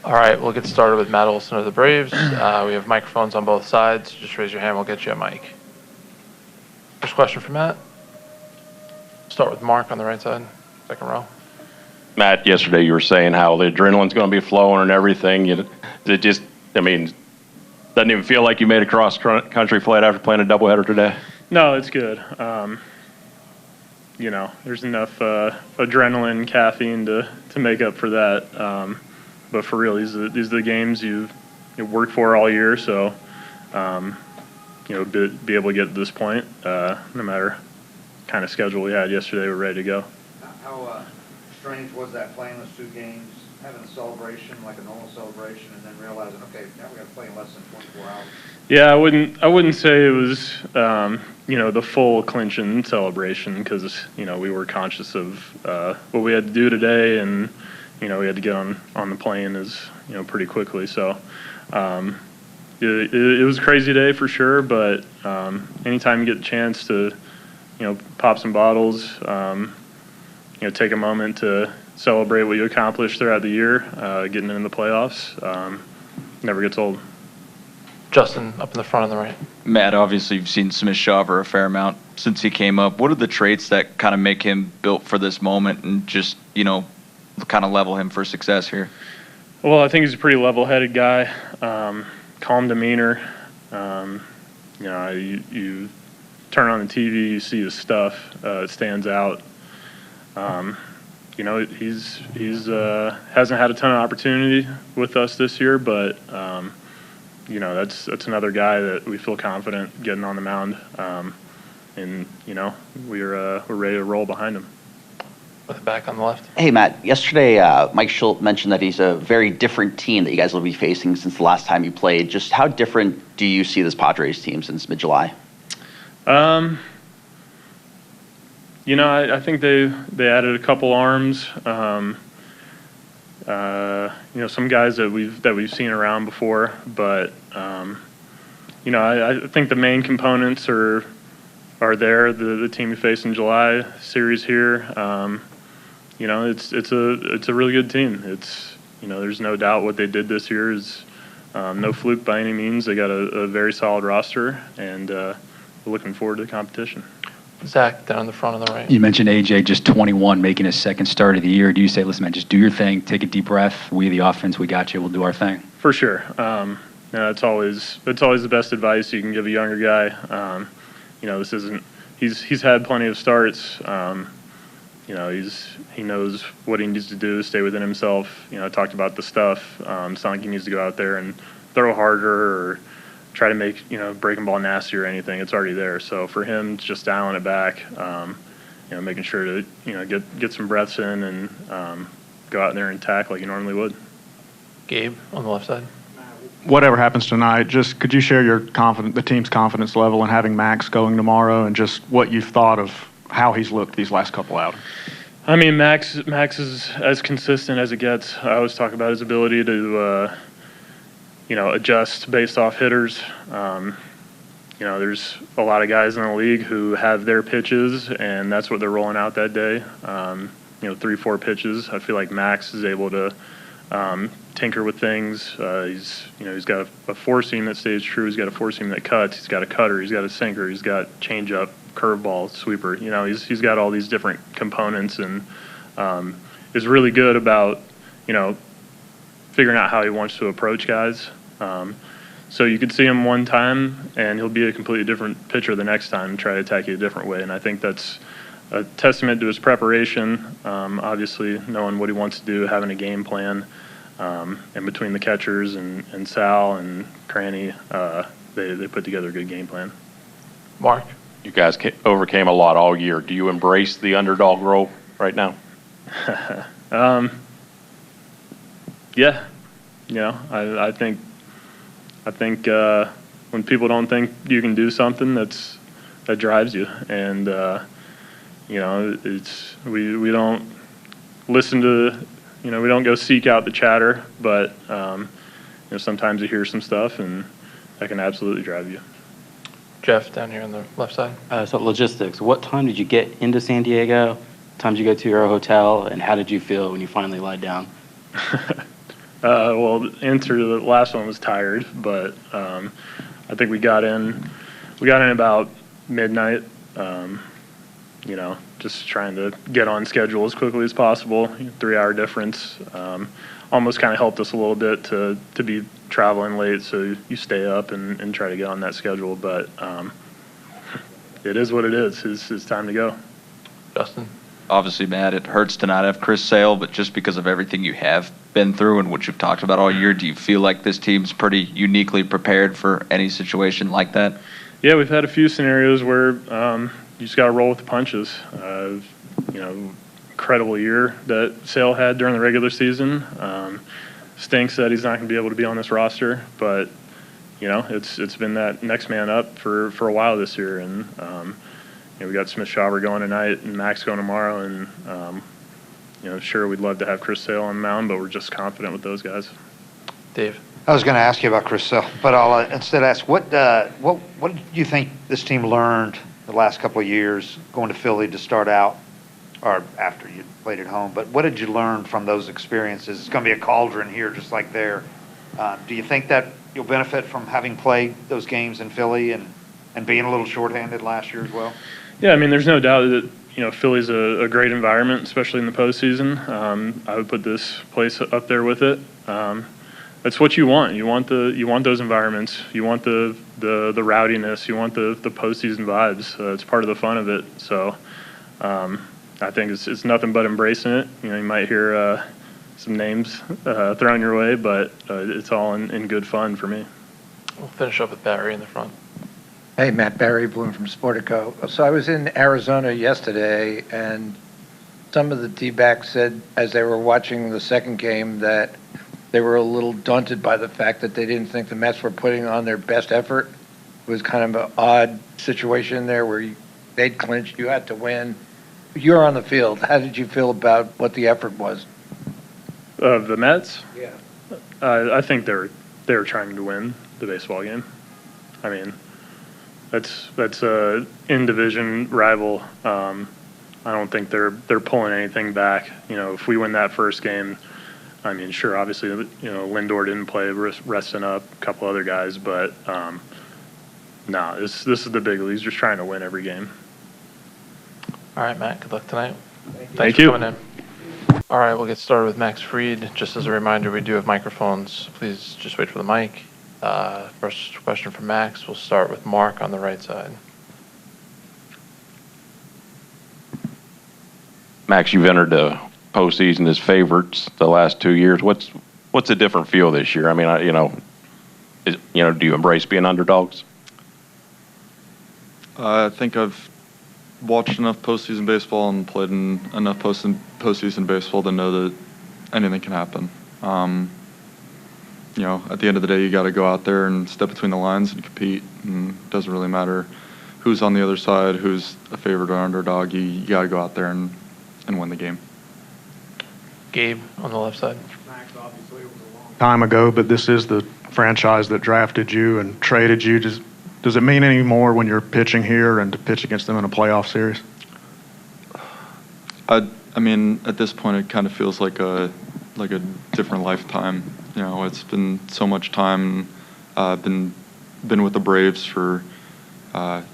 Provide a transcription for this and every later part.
All right, we'll get started with Matt Olson of the Braves. We have microphones on both sides. Just raise your hand, we'll get you a mic. First question for Matt. Start with Mark on the right side, second row. Matt, yesterday you were saying how the adrenaline's going to be flowing and everything. Doesn't even feel like you made a cross-country flight after playing a doubleheader today? No, it's good. There's enough adrenaline, caffeine to make up for that. But for real, these are the games you worked for all year. So, be able to get to this point, no matter kind of schedule we had yesterday, we're ready to go. How strange was that playing those 2 games, having a celebration like a normal celebration, and then realizing, okay, now we got to play in less than 24 hours? Yeah, I wouldn't say it was the full clinching celebration, because we were conscious of what we had to do today, and we had to get on the plane pretty quickly. So it was a crazy day for sure, but anytime you get the chance to pop some bottles, take a moment to celebrate what you accomplished throughout the year, getting into the playoffs, never gets old. Justin, up in the front on the right. Matt, obviously you've seen Smith-Shawver a fair amount since he came up. What are the traits that kind of make him built for this moment and just, kind of level him for success here? Well, I think he's a pretty level-headed guy, calm demeanor. You turn on the TV, you see his stuff, it stands out. He's hasn't had a ton of opportunity with us this year, but that's another guy that we feel confident getting on the mound, and we're ready to roll behind him. With the back on the left. Hey, Matt. Yesterday, Mike Schultz mentioned that he's a very different team that you guys will be facing since the last time you played. Just how different do you see this Padres team since mid-July? I think they added a couple arms. Some guys that we've seen around before, but I think the main components are there. The team we face in July series here. It's a really good team. There's no doubt what they did this year is no fluke by any means. They got a very solid roster, and we're looking forward to the competition. Zach, down in the front on the right. You mentioned AJ, just 21, making his second start of the year. Do you say, listen, man, just do your thing, take a deep breath. We, the offense, we got you. We'll do our thing. For sure. It's always the best advice you can give a younger guy. This isn't. He's had plenty of starts. He knows what he needs to do to stay within himself. I talked about the stuff. It's not like he needs to go out there and throw harder or try to make breaking ball nasty or anything. It's already there. So for him, it's just dialing it back, making sure to get some breaths in and go out there and tack like you normally would. Gabe on the left side. Whatever happens tonight, just could you share the team's confidence level in having Max going tomorrow, and just what you've thought of how he's looked these last couple outings? I mean, Max is as consistent as it gets. I always talk about his ability to adjust based off hitters. There's a lot of guys in the league who have their pitches, and that's what they're rolling out that day. 3-4 pitches. I feel like Max is able to tinker with things. He's got a four seam that stays true. He's got a four seam that cuts. He's got a cutter. He's got a sinker. He's got changeup, curveball, sweeper. He's got all these different components, and is really good about figuring out how he wants to approach guys. So you could see him one time, and he'll be a completely different pitcher the next time and try to attack you a different way. And I think that's a testament to his preparation, obviously knowing what he wants to do, having a game plan. And between the catchers and Sal and Cranny, they put together a good game plan. Mark? You guys overcame a lot all year. Do you embrace the underdog role right now? Yeah. I think when people don't think you can do something, that drives you. And we don't listen to, we don't go seek out the chatter, but sometimes you hear some stuff, and that can absolutely drive you. Jeff, down here on the left side. So logistics. What time did you get into San Diego? What time did you go to your hotel, and how did you feel when you finally lied down? Well, the answer to the last one was tired, but I think we got in about midnight. Just trying to get on schedule as quickly as possible. 3-hour difference almost kind of helped us a little bit to be traveling late, so you stay up and try to get on that schedule. But it is what it is. It's time to go. Justin? Obviously, Matt, it hurts to not have Chris Sale, but just because of everything you have been through and what you've talked about all year, do you feel like this team's pretty uniquely prepared for any situation like that? Yeah, we've had a few scenarios where you just got to roll with the punches. Incredible year that Sale had during the regular season. Stinks that he's not going to be able to be on this roster, but it's been that next man up for a while this year, and we got Smith-Shawver going tonight and Max going tomorrow, and sure, we'd love to have Chris Sale on the mound, but we're just confident with those guys. Dave? I was going to ask you about Chris Sale, but I'll instead ask, what do you think this team learned the last couple of years going to Philly to start out, or after you played at home? But what did you learn from those experiences? It's going to be a cauldron here just like there. Do you think that you'll benefit from having played those games in Philly and being a little shorthanded last year as well? Yeah, I mean, there's no doubt that Philly's a great environment, especially in the postseason. I would put this place up there with it. That's what you want. You want those environments. You want the rowdiness. You want the postseason vibes. It's part of the fun of it. So I think it's nothing but embracing it. You might hear some names thrown your way, but it's all in good fun for me. We'll finish up with Barry in the front. Hey, Matt, Barry Bloom from Sportico. So I was in Arizona yesterday, and some of the D-backs said as they were watching the second game that they were a little daunted by the fact that they didn't think the Mets were putting on their best effort. It was kind of an odd situation there where they'd clinched, you had to win. You're on the field. How did you feel about what the effort was? Of the Mets? Yeah. I think they were trying to win the baseball game. I mean, that's a in-division rival. I don't think they're pulling anything back. If we win that first game, I mean, sure, obviously, Lindor didn't play, resting up, a couple other guys, but this is the big leagues, just trying to win every game. All right, Matt, good luck tonight. Thank for you. coming in. All right, we'll get started with Max Fried. Just as a reminder, we do have microphones. Please just wait for the mic. First question from Max. We'll start with Mark on the right side. Max, you've entered the postseason as favorites the last 2 years. What's a different feel this year? I mean, do you embrace being underdogs? I think I've watched enough postseason baseball and played in enough postseason baseball to know that anything can happen. At the end of the day, you got to go out there and step between the lines and compete. And it doesn't really matter who's on the other side, who's a favorite or underdog. You got to go out there and win the game. Gabe on the left side. Time ago, but this is the franchise that drafted you and traded you. Does it mean any more when you're pitching here and to pitch against them in a playoff series? I mean, at this point, it kind of feels like a different lifetime. It's been so much time. I've been with the Braves for 10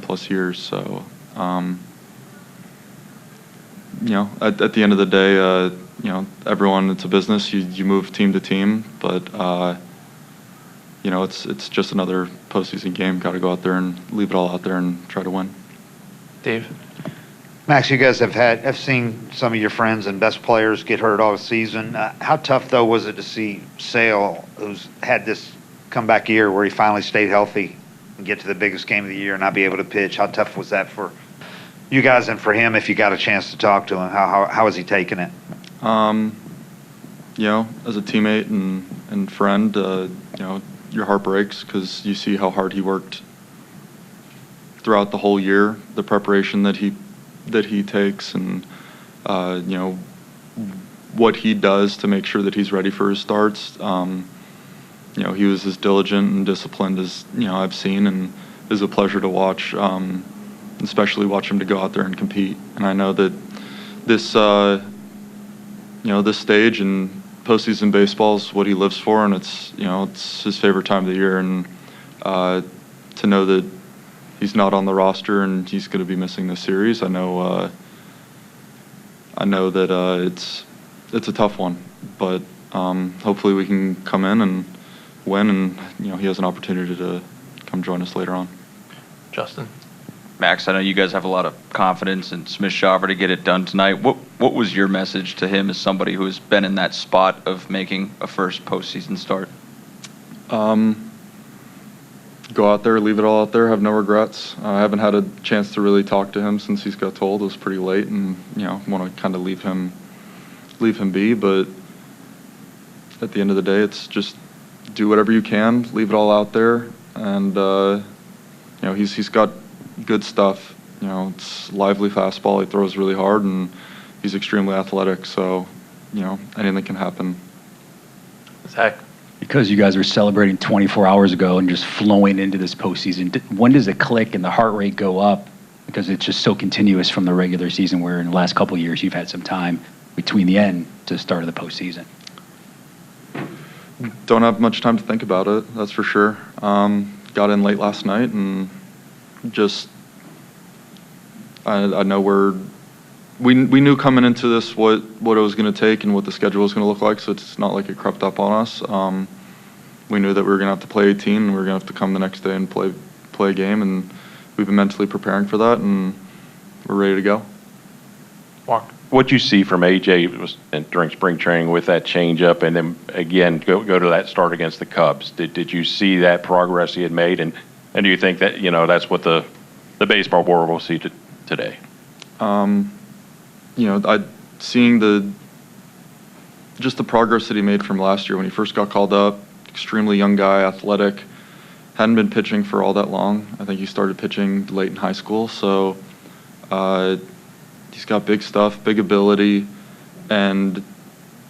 plus years. So at the end of the day, everyone, it's a business. You move team to team, but it's just another postseason game. Got to go out there and leave it all out there and try to win. Dave. Max, you guys have seen some of your friends and best players get hurt all season. How tough, though, was it to see Sale, who's had this comeback year where he finally stayed healthy and get to the biggest game of the year and not be able to pitch? How tough was that for you guys and for him if you got a chance to talk to him? How is he taking it? As a teammate and friend, your heart breaks because you see how hard he worked throughout the whole year, the preparation that he takes, and what he does to make sure that he's ready for his starts. He was as diligent and disciplined as I've seen, and it's a pleasure to watch, especially watch him to go out there and compete. And I know that this this stage in postseason baseball is what he lives for, and it's his favorite time of the year. And to know that he's not on the roster and he's going to be missing this series, I know that it's a tough one, but hopefully we can come in and win, and he has an opportunity to come join us later on. Justin? Max, I know you guys have a lot of confidence in Smith-Shawver to get it done tonight. What was your message to him as somebody who has been in that spot of making a first postseason start? Go out there, leave it all out there, have no regrets. I haven't had a chance to really talk to him since he's got told. It was pretty late, and want to kind of leave him be. But at the end of the day, it's just do whatever you can, leave it all out there, and he's got good stuff. It's lively fastball. He throws really hard, and he's extremely athletic. So, anything can happen. Zach? Because you guys were celebrating 24 hours ago and just flowing into this postseason, when does it click and the heart rate go up? Because it's just so continuous from the regular season, where in the last couple of years you've had some time between the end to the start of the postseason. Don't have much time to think about it, that's for sure. Got in late last night, and just I know we knew coming into this what it was going to take and what the schedule was going to look like, so it's not like it crept up on us. We knew that we were going to have to play 18, and we were going to have to come the next day and play a game, and we've been mentally preparing for that, and we're ready to go. Mark? What you see from AJ during spring training with that changeup, and then again go to that start against the Cubs. Did you see that progress he had made, and do you think that that's what the baseball world will see today? Seeing the progress that he made from last year when he first got called up. Extremely young guy, athletic, hadn't been pitching for all that long. I think he started pitching late in high school, so he's got big stuff, big ability, and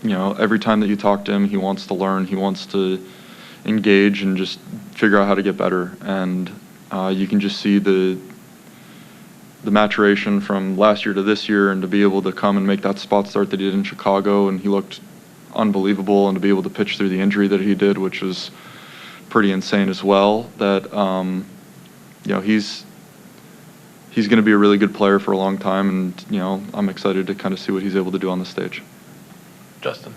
every time that you talk to him, he wants to learn, he wants to engage and just figure out how to get better. And you can just see the maturation from last year to this year, and to be able to come and make that spot start that he did in Chicago, and he looked unbelievable, and to be able to pitch through the injury that he did, which was pretty insane as well, that he's going to be a really good player for a long time, and I'm excited to kind of see what he's able to do on the stage. Justin?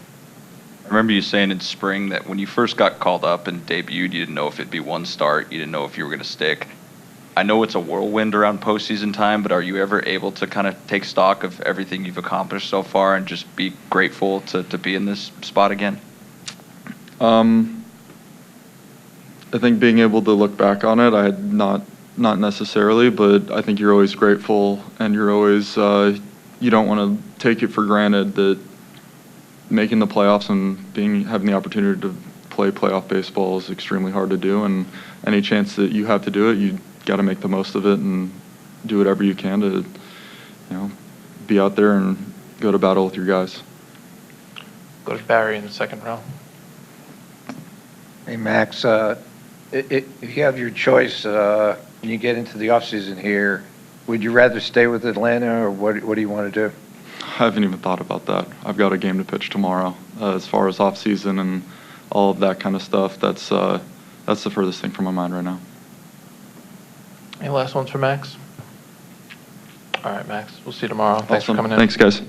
I remember you saying in spring that when you first got called up and debuted, you didn't know if it'd be one start, you didn't know if you were going to stick. I know it's a whirlwind around postseason time, but are you ever able to kind of take stock of everything you've accomplished so far and just be grateful to be in this spot again? I think being able to look back on it, I had not necessarily, but I think you're always grateful, and you're always you don't want to take it for granted that making the playoffs and having the opportunity to play playoff baseball is extremely hard to do, and any chance that you have to do it, you got to make the most of it and do whatever you can to, be out there and go to battle with your guys. Go to Barry in the second row. Hey, Max, if you have your choice, when you get into the offseason here, would you rather stay with Atlanta, or what do you want to do? I haven't even thought about that. I've got a game to pitch tomorrow. As far as off-season and all of that kind of stuff, that's the furthest thing from my mind right now. Any last ones for Max? All right, Max. We'll see you tomorrow. Thanks for Awesome. coming in. Thanks, guys.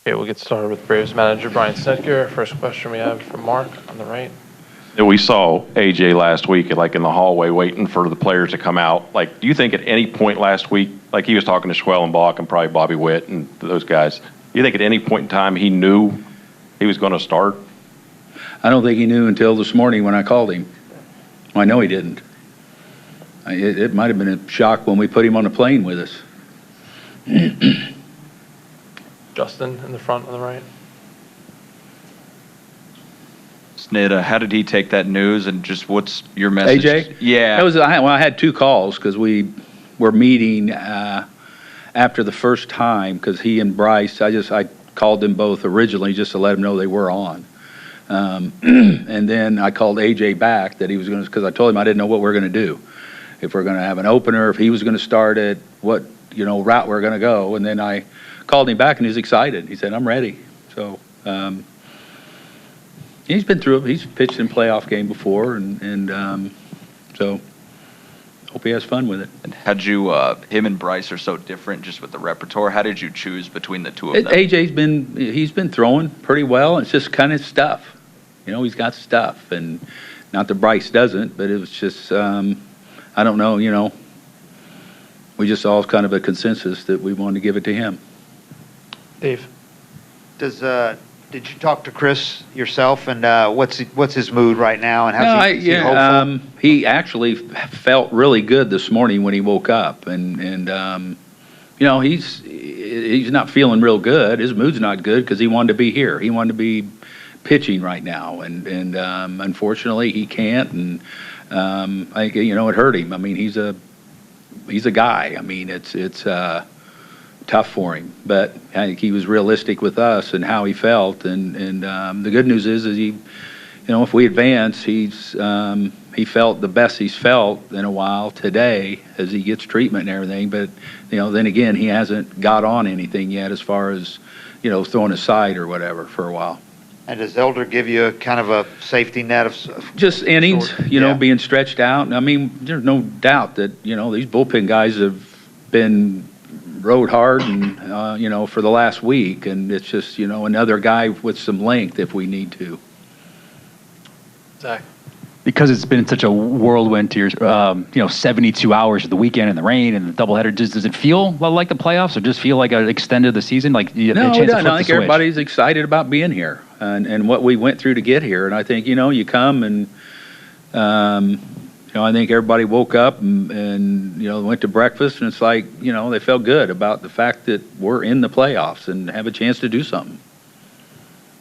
Okay, we'll get started with Braves manager Brian Snitker. First question we have from Mark on the right. We saw AJ last week, like in the hallway, waiting for the players to come out. Like, do you think at any point last week, like he was talking to Schwellenbach and probably Bobby Witt and those guys, do you think at any point in time he knew he was going to start? I don't think he knew until this morning when I called him. I know he didn't. It might have been a shock when we put him on the plane with us. Justin in the front on the right. Snit, how did he take that news, and just what's your message? AJ? Yeah. I had two calls because we were meeting after the first time, because he and Bryce, I called them both originally just to let them know they were on. And then I called AJ back that he was going to, because I told him I didn't know what we were going to do. If we're going to have an opener, if he was going to start it, what route we're going to go. And then I called him back, and he was excited. He said, "I'm ready." So he's been through it. He's pitched in playoff game before, and so hope he has fun with it. And how'd you, him and Bryce are so different just with the repertoire. How did you choose between the two of them? He's been throwing pretty well. It's just kind of stuff. He's got stuff, and not that Bryce doesn't, but it was just, I don't know, we just all kind of a consensus that we wanted to give it to him. Dave? Did you talk to Chris yourself, and what's his mood right now, and is he hopeful? He actually felt really good this morning when he woke up, and he's not feeling real good. His mood's not good because he wanted to be here. He wanted to be pitching right now, and unfortunately he can't, and I think it hurt him. I mean, he's a guy. I mean, it's tough for him, but I think he was realistic with us and how he felt, and the good news is he, if we advance, he felt the best he's felt in a while today as he gets treatment and everything, but then again, he hasn't got on anything yet as far as throwing a side or whatever for a while. And does Elder give you a kind of a safety net of just innings, being stretched out? I mean, there's no doubt that these bullpen guys have been rode hard and for the last week, and it's just another guy with some length if we need to. Zach? Because it's been such a whirlwind here, 72 hours of the weekend and the rain and the doubleheader. Does it feel like the playoffs, or just feel like an extended the season? Like you no, a chance it to doesn't. flip I think the switch? everybody's excited about being here and what we went through to get here. And I think you come and I think everybody woke up and went to breakfast, and it's like they felt good about the fact that we're in the playoffs and have a chance to do something.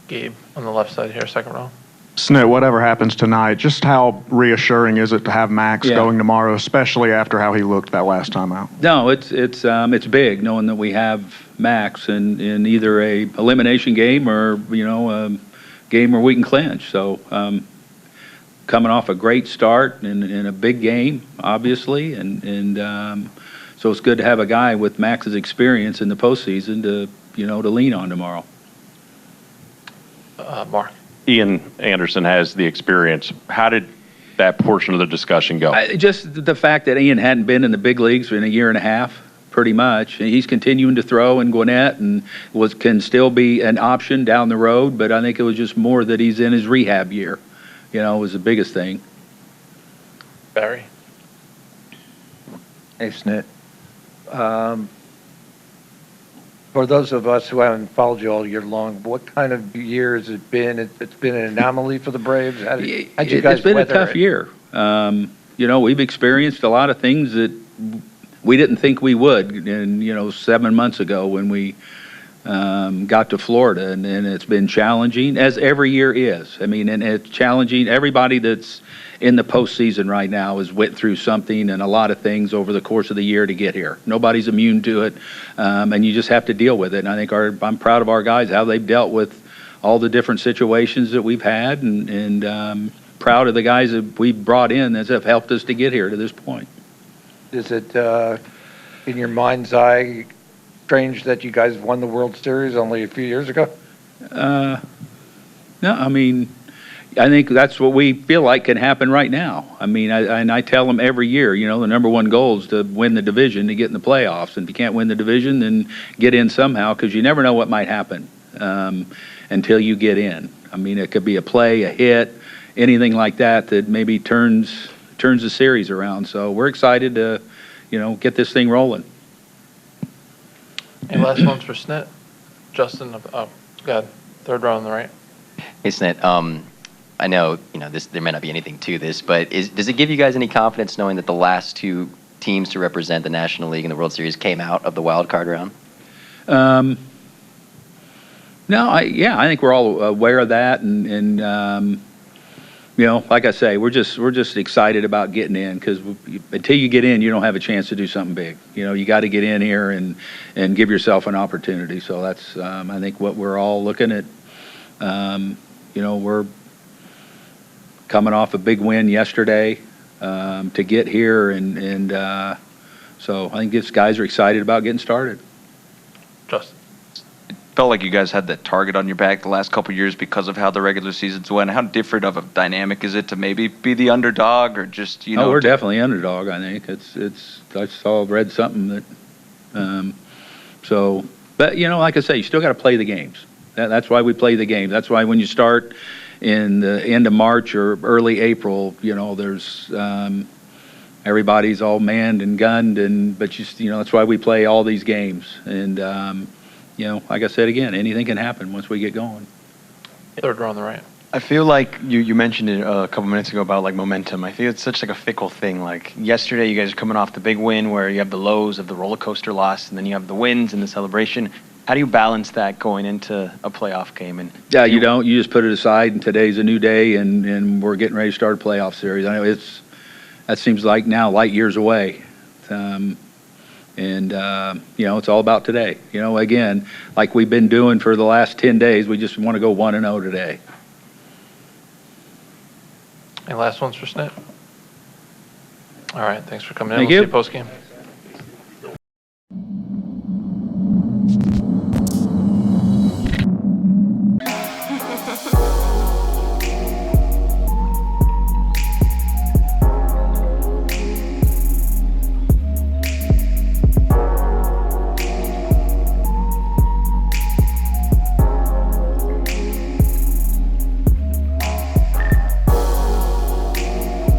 Gabe on the left side here, second row. Snit, whatever happens tonight, just how reassuring is it to have Max going tomorrow, especially after how he looked that last time out? No, it's big knowing that we have Max in either a elimination game or a game where we can clinch. So coming off a great start in a big game, obviously, and so it's good to have a guy with Max's experience in the postseason to lean on tomorrow. Mark? Ian Anderson has the experience. How did that portion of the discussion go? Just the fact that Ian hadn't been in the big leagues in a year and a half, pretty much. He's continuing to throw in Gwinnett and can still be an option down the road, but I think it was just more that he's in his rehab year. Was the biggest thing. Barry? Hey, Snit. For those of us who haven't followed you all year long, what kind of year has it been? It's been an anomaly for the Braves. How'd you guys It's been a weather tough it? year. We've experienced a lot of things that we didn't think we would. And 7 months ago when we got to Florida, and it's been challenging, as every year is. I mean, and it's challenging. Everybody that's in the postseason right now has went through something and a lot of things over the course of the year to get here. Nobody's immune to it, and you just have to deal with it. And I think I'm proud of our guys, how they've dealt with all the different situations that we've had, and proud of the guys that we've brought in that have helped us to get here to this point. Is it, in your mind's eye, strange that you guys won the World Series only a few years ago? No, I mean, I think that's what we feel like can happen right now. I mean, I tell them every year, the number one goal is to win the division, to get in the playoffs. And if you can't win the division, then get in somehow, because you never know what might happen until you get in. I mean, it could be a play, a hit, anything like that maybe turns the series around. So we're excited to, get this thing rolling. Any last ones for Snit? Justin, go ahead. Third row on the right. Hey, Snit. I know, there may not be anything to this, but does it give you guys any confidence knowing that the last two teams to represent the National League in the World Series came out of the wild card round? No, I think we're all aware of that, and like I say, we're just excited about getting in, because until you get in, you don't have a chance to do something big. You got to get in here and give yourself an opportunity. So that's I think what we're all looking at. We're coming off a big win yesterday to get here, and so I think these guys are excited about getting started. Justin? If felt like you guys had that target on your back the last couple of years because of how the regular seasons went. How different of a dynamic is it to maybe be the underdog or just, you know? We're definitely underdog, I think. Read something that, but, like I say, you still got to play the games. That's why we play the game. That's why when you start in the end of March or early April, there's everybody's all manned and gunned, but that's why we play all these games. And like I said again, anything can happen once we get going. Third row on the right. I feel like you mentioned it a couple minutes ago about like momentum. I feel it's such like a fickle thing. Like yesterday, you guys are coming off the big win where you have the lows of the roller coaster loss, and then you have the wins and the celebration. How do you balance that going into a playoff game? And you don't. You just put it aside, and today's a new day, and we're getting ready to start a playoff series. I know that seems like now light years away, it's all about today. Again, like we've been doing for the last 10 days, we just want to go 1-0 today. Any last ones for Snit? All right, thanks for coming in. Thank We'll you. see you post game.